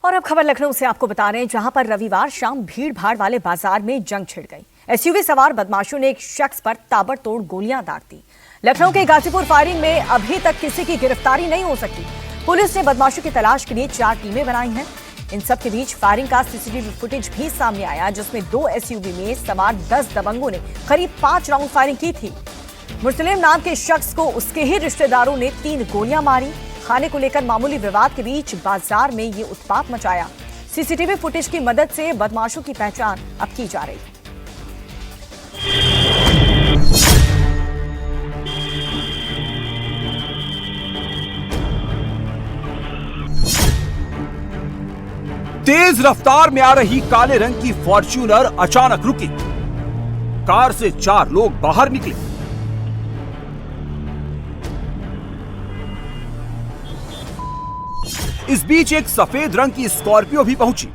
और अब खबर लखनऊ से आपको बता रहे हैं, जहां पर रविवार शाम भीड़ भाड़ वाले बाजार में जंग छिड़ गई। एसयूवी सवार बदमाशों ने एक शख्स पर ताबड़तोड़ गोलियां दाग दी। लखनऊ के गाजीपुर फायरिंग में अभी तक किसी की गिरफ्तारी नहीं हो सकी। पुलिस ने बदमाशों की तलाश के लिए 4 टीमें बनाई हैं। इन सब के बीच फायरिंग का सीसीटीवी फुटेज भी सामने आया, जिसमें 2 एसयूवी में सवार 10 दबंगों ने करीब 5 राउंड फायरिंग की थी। मुस्लिम नाम के शख्स को उसके ही रिश्तेदारों ने 3 गोलियां मारी। खाने को लेकर मामूली विवाद के बीच बाजार में ये उत्पात मचाया। सीसीटीवी फुटेज की मदद से बदमाशों की पहचान अब की जा रही है। तेज रफ्तार में आ रही काले रंग की फॉर्च्यूनर अचानक रुकी। कार से 4 लोग बाहर निकले। इस बीच एक सफेद रंग की स्कॉर्पियो भी पहुंची।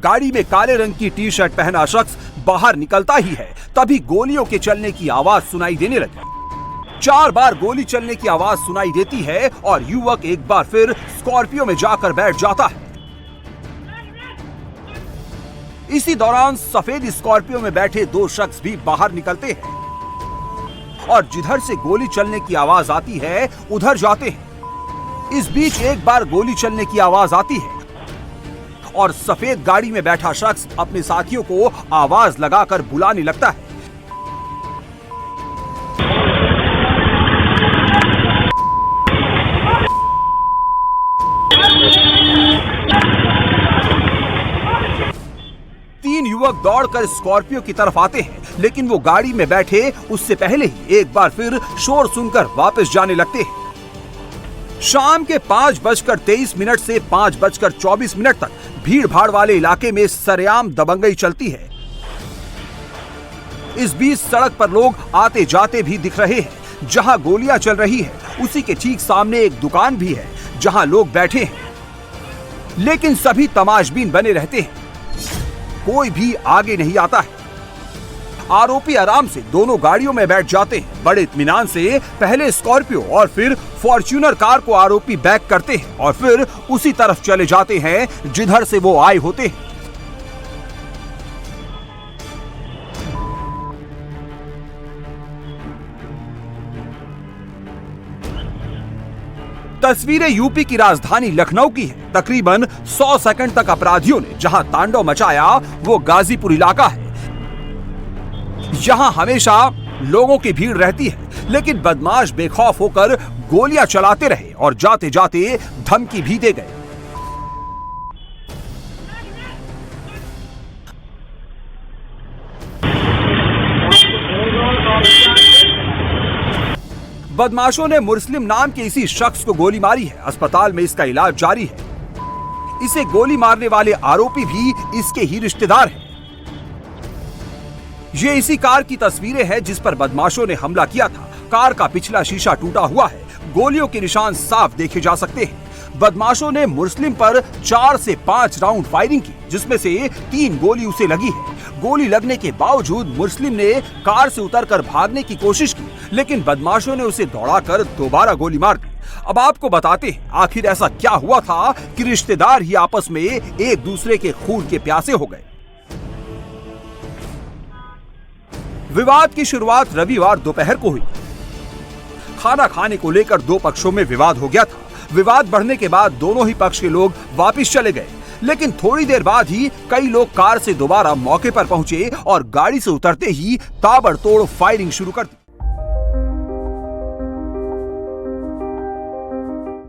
गाड़ी में काले रंग की टी शर्ट पहना शख्स बाहर निकलता ही है, तभी गोलियों के चलने की आवाज सुनाई देने लगी। 4 बार गोली चलने की आवाज सुनाई देती है और युवक एक बार फिर स्कॉर्पियो में जाकर बैठ जाता है। इसी दौरान सफेद स्कॉर्पियो में बैठे 2 शख्स भी बाहर निकलते हैं और जिधर से गोली चलने की आवाज आती है उधर जाते हैं। इस बीच एक बार गोली चलने की आवाज आती है और सफेद गाड़ी में बैठा शख्स अपने साथियों को आवाज लगाकर बुलाने लगता है। तीन युवक दौड़कर स्कॉर्पियो की तरफ आते हैं, लेकिन वो गाड़ी में बैठे उससे पहले ही एक बार फिर शोर सुनकर वापस जाने लगते हैं। शाम के 5:23 से 5:24 तक भीड़ भाड़ वाले इलाके में सरेआम दबंगई चलती है। इस बीच सड़क पर लोग आते जाते भी दिख रहे हैं। जहां गोलियां चल रही है उसी के ठीक सामने एक दुकान भी है जहां लोग बैठे हैं, लेकिन सभी तमाशबीन बने रहते हैं। कोई भी आगे नहीं आता है। आरोपी आराम से दोनों गाड़ियों में बैठ जाते हैं। बड़े इत्मीनान से पहले स्कॉर्पियो और फिर फॉर्च्यूनर कार को आरोपी बैक करते हैं और फिर उसी तरफ चले जाते हैं जिधर से वो आए होते हैं। तस्वीरें यूपी की राजधानी लखनऊ की है। तकरीबन 100 सेकंड तक अपराधियों ने जहां तांडव मचाया वो गाजीपुर इलाका है। यहाँ हमेशा लोगों की भीड़ रहती है, लेकिन बदमाश बेखौफ होकर गोलियां चलाते रहे और जाते जाते धमकी भी दे गए। बदमाशों ने मुस्लिम नाम के इसी शख्स को गोली मारी है। अस्पताल में इसका इलाज जारी है। इसे गोली मारने वाले आरोपी भी इसके ही रिश्तेदार हैं। ये इसी कार की तस्वीरें हैं जिस पर बदमाशों ने हमला किया था। कार का पिछला शीशा टूटा हुआ है। गोलियों के निशान साफ देखे जा सकते हैं। बदमाशों ने मुस्लिम पर 4 से 5 राउंड फायरिंग की, जिसमें से 3 गोली उसे लगी है। गोली लगने के बावजूद मुस्लिम ने कार से उतरकर भागने की कोशिश की, लेकिन बदमाशों ने उसे दौड़ाकर दोबारा गोली मार दी। अब आपको बताते हैं आखिर ऐसा क्या हुआ था कि रिश्तेदार ही आपस में एक दूसरे के खून के प्यासे हो गए। विवाद की शुरुआत रविवार दोपहर को हुई। खाना खाने को लेकर 2 पक्षों में विवाद हो गया था। विवाद बढ़ने के बाद दोनों ही पक्ष के लोग वापस चले गए, लेकिन थोड़ी देर बाद ही कई लोग कार से दोबारा मौके पर पहुंचे और गाड़ी से उतरते ही ताबड़तोड़ फायरिंग शुरू कर दी।